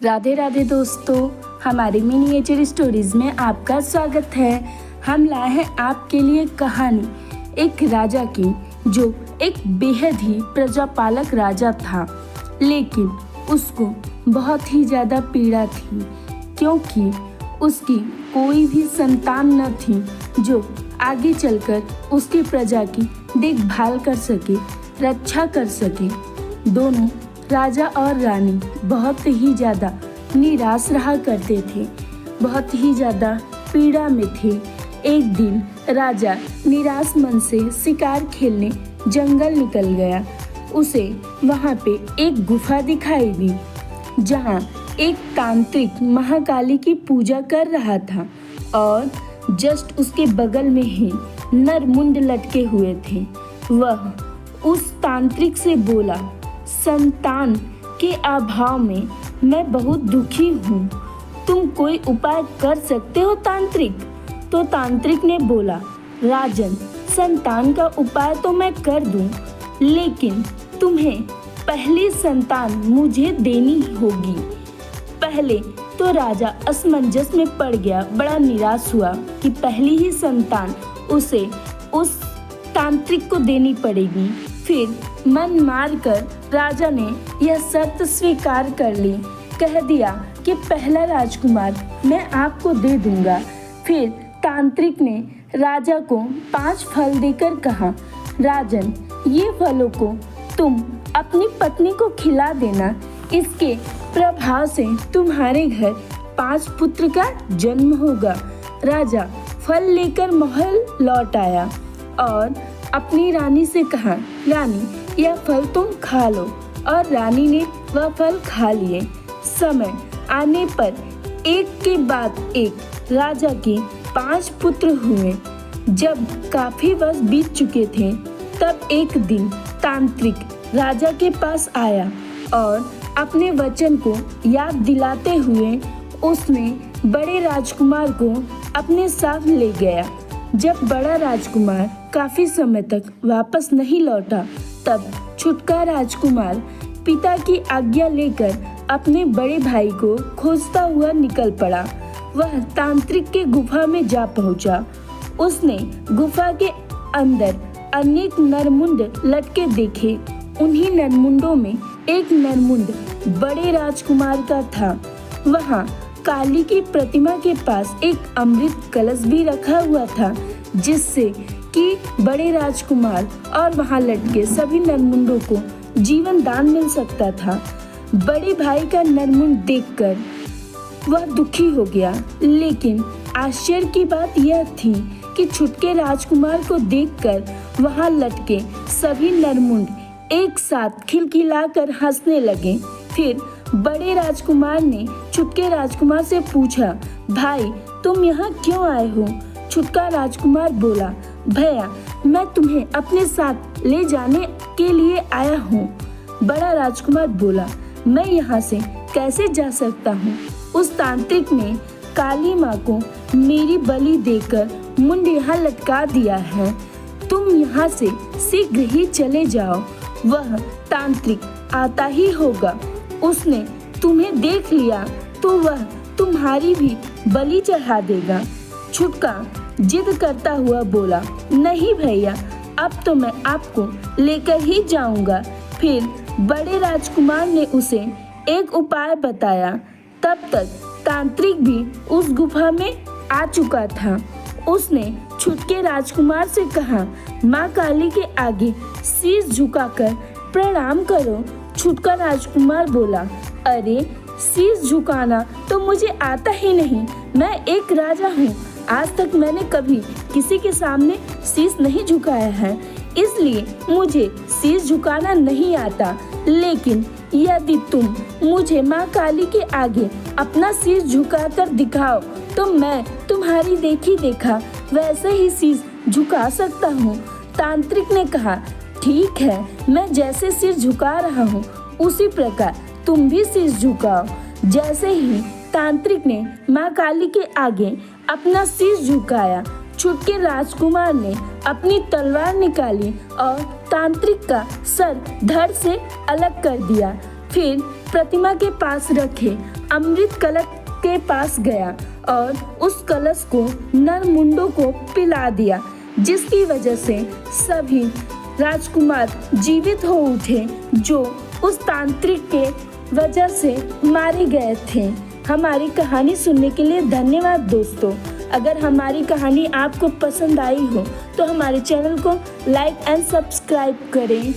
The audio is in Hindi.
राधे राधे दोस्तों, हमारे मिनिएचर स्टोरीज में आपका स्वागत है। हम लाए हैं आपके लिए कहानी एक राजा की जो एक बेहद ही प्रजापालक राजा था, लेकिन उसको बहुत ही ज़्यादा पीड़ा थी क्योंकि उसकी कोई भी संतान न थी जो आगे चलकर उसकी प्रजा की देखभाल कर सके, रक्षा कर सके। दोनों राजा और रानी बहुत ही ज़्यादा निराश रहा करते थे, बहुत ही ज़्यादा पीड़ा में थे। एक दिन राजा निराश मन से शिकार खेलने जंगल निकल गया। उसे वहाँ पे एक गुफा दिखाई दी जहाँ एक तांत्रिक महाकाली की पूजा कर रहा था और जस्ट उसके बगल में ही नरमुंड लटके हुए थे। वह उस तांत्रिक से बोला, संतान के अभाव में मैं बहुत दुखी हूँ, तुम कोई उपाय कर सकते हो तांत्रिक? तो तांत्रिक ने बोला, राजन, संतान का उपाय तो मैं कर दूँ, लेकिन तुम्हें पहली संतान मुझे देनी होगी। पहले तो राजा असमंजस में पड़ गया, बड़ा निराश हुआ कि पहली ही संतान उसे उस तांत्रिक को देनी पड़ेगी। फिर मन मार कर राजा ने यह शर्त स्वीकार कर ली, कह दिया कि पहला राजकुमार मैं आपको दे दूंगा। फिर तांत्रिक ने राजा को 5 फल देकर कहा, राजन, ये फलों को तुम अपनी पत्नी को खिला देना, इसके प्रभाव से तुम्हारे घर 5 पुत्र का जन्म होगा। राजा फल लेकर महल लौट आया और अपनी रानी से कहा, रानी, यह फल तुम खा लो। और रानी ने वह फल खा लिए। समय आने पर एक के बाद एक राजा के 5 पुत्र हुए। जब काफी वर्ष बीत चुके थे, तब एक दिन तांत्रिक राजा के पास आया और अपने वचन को याद दिलाते हुए उसने बड़े राजकुमार को अपने साथ ले गया। जब बड़ा राजकुमार काफी समय तक वापस नहीं लौटा, तब छुटका राजकुमार पिता की आज्ञा लेकर अपने बड़े भाई को खोजता हुआ निकल पड़ा। वह तांत्रिक के गुफा में जा पहुंचा। उसने गुफा के अंदर अनेक नरमुंड लटके देखे। उन्हीं नरमुंडों में एक नरमुंड बड़े राजकुमार का था। वहाँ काली की प्रतिमा के पास एक अमृत कलश भी रखा हुआ था, जिससे कि बड़े राजकुमार और वहाँ लटके सभी नरमुंडों को जीवन दान मिल सकता था। बड़े भाई का नरमुंड देखकर वह दुखी हो गया, लेकिन आश्चर्य की बात यह थी कि छुटके राजकुमार को देखकर वहाँ लटके सभी नरमुंड एक साथ खिलखिलाकर हंसने लगे। फिर बड़े राजकुमार ने छुटके राजकुमार से पूछा, भाई, तुम यहाँ क्यों आए हो? छुटका राजकुमार बोला, भैया, मैं तुम्हें अपने साथ ले जाने के लिए आया हूँ। बड़ा राजकुमार बोला, मैं यहाँ से कैसे जा सकता हूँ? उस तांत्रिक ने काली माँ को मेरी बलि देकर मुंड यहाँ लटका दिया है, तुम यहाँ से शीघ्र ही चले जाओ। वह तांत्रिक आता ही होगा, उसने तुम्हें देख लिया तो वह तुम्हारी भी बलि चढ़ा देगा। छुटका जिद करता हुआ बोला, नहीं भैया, अब तो मैं आपको लेकर ही जाऊंगा। फिर बड़े राजकुमार ने उसे एक उपाय बताया। तब तक तांत्रिक भी उस गुफा में आ चुका था। उसने छुटके राजकुमार से कहा, माँ काली के आगे शीश झुकाकर प्रणाम करो। छुटका राजकुमार बोला, अरे, शीश झुकाना तो मुझे आता ही नहीं, मैं एक राजा हूँ, आज तक मैंने कभी किसी के सामने शीश नहीं झुकाया है, इसलिए मुझे शीश झुकाना नहीं आता। लेकिन यदि तुम मुझे माँ काली के आगे अपना शीश झुकाकर दिखाओ तो मैं तुम्हारी देखी देखा वैसे ही शीश झुका सकता हूँ। तांत्रिक ने कहा, ठीक है, मैं जैसे सिर झुका रहा हूँ उसी प्रकार तुम भी शीश झुकाओ। जैसे ही तांत्रिक ने माँ काली के आगे अपना शीश झुकाया, छुटके राजकुमार ने अपनी तलवार निकाली और तांत्रिक का सर धड़ से अलग कर दिया। फिर प्रतिमा के पास रखे अमृत कलश के पास गया और उस कलश को नरमुंडों को पिला दिया, जिसकी वजह से सभी राजकुमार जीवित हो उठे जो उस तांत्रिक के वजह से मारे गए थे। हमारी कहानी सुनने के लिए धन्यवाद दोस्तों। अगर हमारी कहानी आपको पसंद आई हो तो हमारे चैनल को लाइक एंड सब्सक्राइब करें।